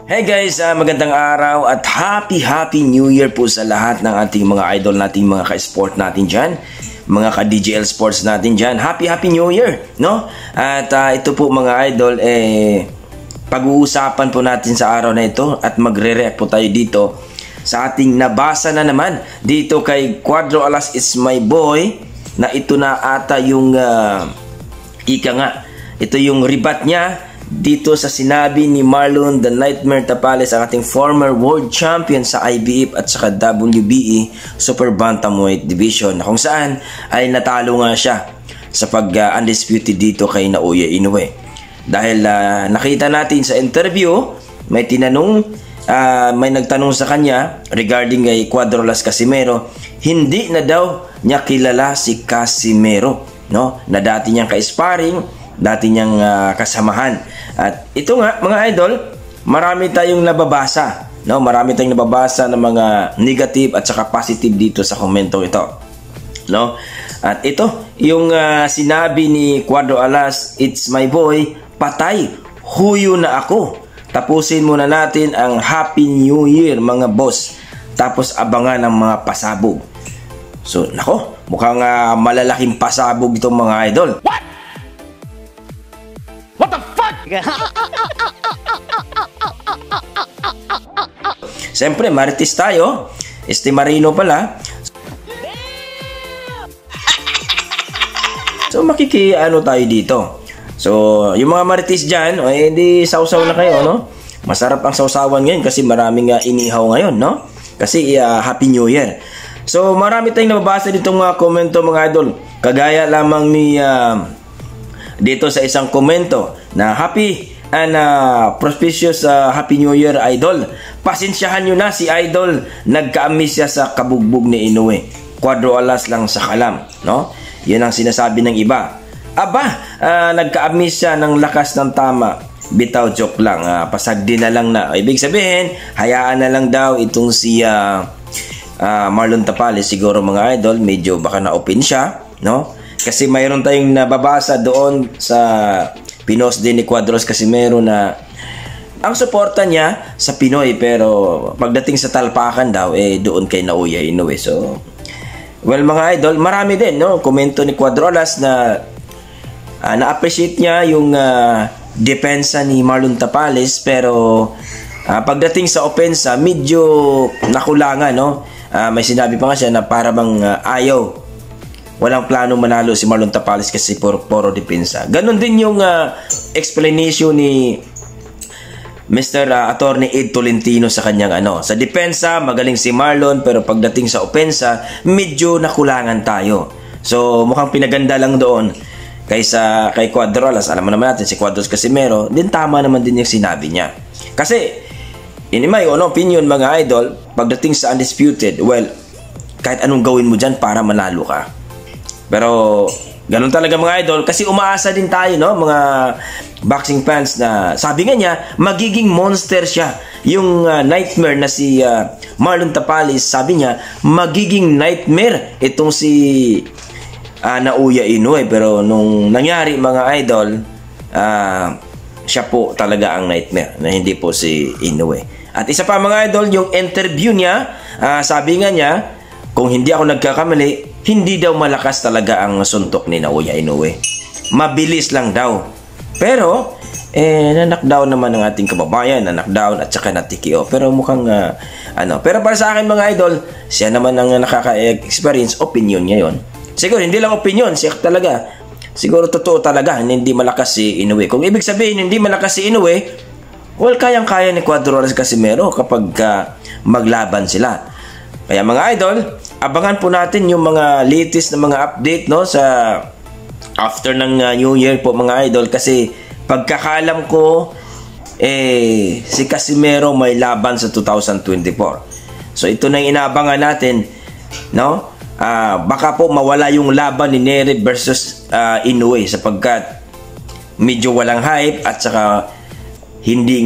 Hey guys, magandang araw at happy New Year po sa lahat ng ating mga idol nating mga ka-sport natin dyan, mga ka-DJL Sports natin dyan. Happy New Year, no? At ito po mga idol, pag-uusapan po natin sa araw na ito at magre-react po tayo dito sa ating nabasa na naman dito kay Cuadro Alas It's My Boy, na ito na ata yung ito yung rebat niya dito sa sinabi ni Marlon The Nightmare Tapales, ang ating former world champion sa IBF at saka WBE Super Bantamweight Division, na kung saan ay natalo nga siya sa pag-undisputed dito kay Naoya Inoue. Dahil nakita natin sa interview, may nagtanong sa kanya regarding kay Cuadro Alas Casimero, hindi na daw niya kilala si Casimero, no? Na dati niyang ka-sparring, dati niyang kasamahan. At ito nga mga idol, marami tayong nababasa, no? Marami tayong nababasa ng mga negative at saka positive dito sa komento ito, no? At ito yung sinabi ni Cuadro Alas It's My Boy, patay, huyo na ako. Tapusin muna natin ang Happy New Year mga boss, tapos abangan ang mga pasabog. So nako, mukhang malalaking pasabog itong mga idol. What the fuck? Siyempre, marites tayo. Marino pala. So, makikiano tayo dito. So, yung mga marites dyan, hindi sausaw na kayo, no? Masarap ang sausawan ngayon kasi maraming inihaw ngayon, no? Kasi Happy New Year. So, marami tayong nababasa dito mga komento mga idol. Kagaya lamang ni dito sa isang komento na happy and prosperous Happy New Year idol. Pasensyahan nyo na si idol, nagka-miss siya sa kabugbog ni Inoue. Cuadro Alas lang sa kalam, no? Yan ang sinasabi ng iba. Aba, nagka-miss siya ng lakas ng tama. Bitaw, joke lang, pasagdi na lang na. Ibig sabihin, hayaan na lang daw itong si Marlon Tapales. Siguro mga idol, medyo baka na-open siya, no? Kasi mayroon tayong nababasa doon sa pinost din ni Cuadro Casimero na ang suporta niya sa Pinoy, pero pagdating sa talpakan daw, doon kay Naoya Inoue. So, well mga idol, marami din, no? Komento ni Cuadro Alas na na-appreciate niya yung depensa ni Marlon Tapales, pero pagdating sa opensa, medyo nakulangan, no? May sinabi pa nga siya na para bang ayaw, walang plano manalo si Marlon Tapales kasi puro depensa. Ganon din yung explanation ni Mr. Attorney Ed Tolentino sa kanyang sa depensa, magaling si Marlon, pero pagdating sa opensa, medyo nakulangan tayo. So, mukhang pinaganda lang doon kaysa kay Cuadro Alas. Alam mo naman natin, si Cuadro Casimero, din tama naman din yung sinabi niya. Kasi, in my own opinion mga idol, pagdating sa undisputed, well, kahit anong gawin mo dyan para manalo ka. Pero, ganun talaga mga idol, kasi umaasa din tayo, no, mga boxing fans, na sabi nga niya, magiging monster siya. Yung nightmare na si Marlon Tapales, sabi niya, magiging nightmare itong si Naoya Inoue. Pero nung nangyari mga idol, siya po talaga ang nightmare, na hindi po si Inoue. At isa pa mga idol, yung interview niya, sabi nga niya, kung hindi ako nagkakamali, hindi daw malakas talaga ang suntok ni Naoya Inoue. Mabilis lang daw. Pero, na-knockdown naman ng ating kababayan, na-knockdown at saka na-TKO. Pero mukhang, Pero para sa akin mga idol, siya naman ang nakaka-experience, opinion niya yun. Siguro, hindi lang opinion, siya talaga. Siguro, totoo talaga, hindi malakas si Inoue. Kung ibig sabihin, hindi malakas si Inoue, well, kayang-kaya ni Cuadro Alas Casimero kapag maglaban sila. Kaya mga idol, abangan po natin yung mga latest na mga update, no, sa after ng New Year po mga idol, kasi pagkakalam ko si Casimero may laban sa 2024. So ito na yung inaabangan natin, no? Baka po mawala yung laban ni Neri versus Inoue sapagkat medyo walang hype at saka hindi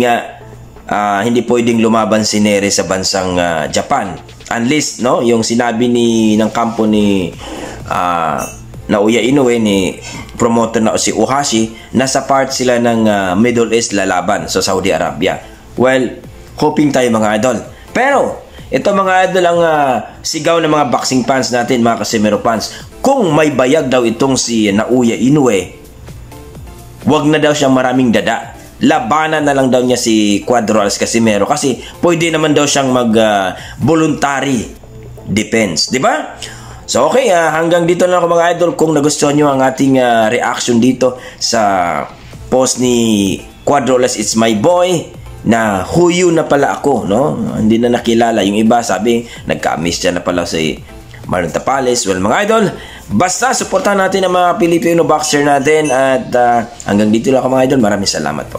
pwedeng lumaban si Neri sa bansang Japan. Unless, no, yung sinabi ng kampo ni Naoya Inoue, ni promoter na si Ohashi, nasa part sila ng Middle East lalaban sa Saudi Arabia. Well, hoping tayo mga idol. Pero, ito mga idol ang sigaw ng mga boxing fans natin, mga Casimero fans. Kung may bayag daw itong si Naoya Inoue, wag na daw siyang maraming dada. Labanan na lang daw niya si Cuadro-Ales Casimero kasi pwede naman daw siyang mag-voluntary defense. Di ba? So okay, hanggang dito na ako mga idol. Kung nagustuhan nyo ang ating reaction dito sa post ni Cuadro-Ales It's My Boy, na huyo na pala ako, no? Hindi na nakilala. Yung iba sabi, nagka-miss siya na pala si Marlon Tapales. Well, mga idol, basta suportahan natin ang mga Pilipino boxer natin at hanggang dito lang ako mga idol. Maraming salamat po.